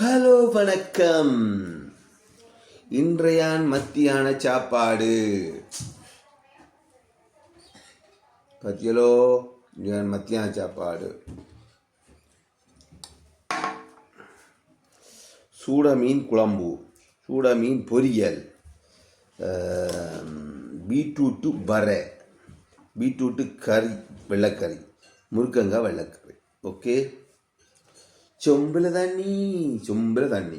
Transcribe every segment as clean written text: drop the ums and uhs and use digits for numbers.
Hello வணக்கம். இன்றையான் மத்தியான சாப்பாடு பத்தியலோ. மத்தியான சாப்பாடு சூட மீன் குழம்பு, சூட மீன் பொரியல், பீட்ரூட்டு வரை, பீட்ரூட்டு கறி, வெள்ளைக்கறி, முருங்கங்காய் வெள்ளைக்கறி. ஓகே, சொம்பில் தண்ணி, சொம்பில் தண்ணி.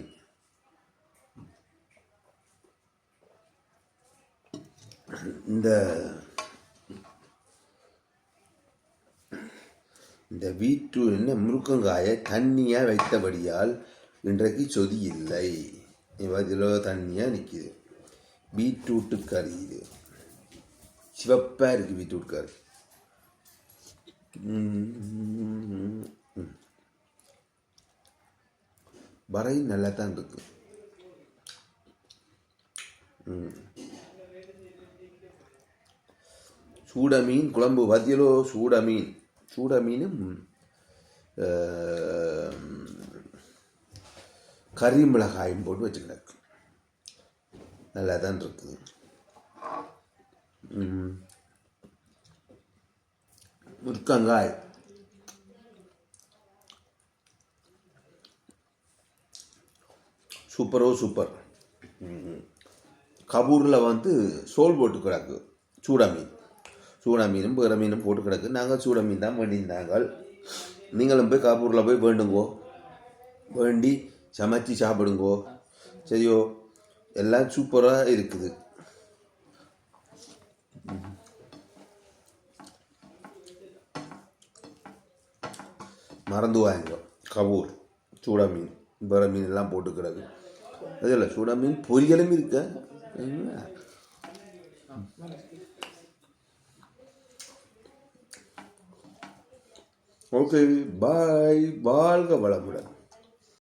இந்த பீட்ரூட் என்ன முருங்கங்காயை தண்ணியாக வைத்தபடியால் இன்றைக்கு சொதி இல்லை. இதில் தண்ணியாக நிற்கிது. பீட்ரூட்டு கறி, இது சிவப்பாக இருக்குது. பீட்ரூட் கறி வரை நல்லா தான் இருக்கு. சூட மீன் குழம்பு வதியலோ. சூட மீன், சூட மீனும் கறி மிளகாயும் போட்டு வச்சுக்கிடக்கு. நல்லா தான் இருக்குது. முருங்கங்காய் சூப்பரோ சூப்பர். கபூரில் சோல் போட்டு கிடக்கு. சூட மீன், சூட மீனும் வேறு மீனும் போட்டு கிடக்கு. நாங்கள் சூட மீன் தான் வேண்டியிருந்தாங்க. நீங்களும் போய் கபூரில் போய் வேண்டுங்கோ, வேண்டி சமைச்சி சாப்பிடுங்கோ. சரியோ, எல்லாம் சூப்பராக இருக்குது. மறந்து வாங்க. கபூர் சூட மீன், வேறு மீன் எல்லாம் போட்டு கிடக்கு. அதில் சூட மீன் பொரியலும் இருக்க. ஓகே, பாய். வாழ்க வளமுடன்.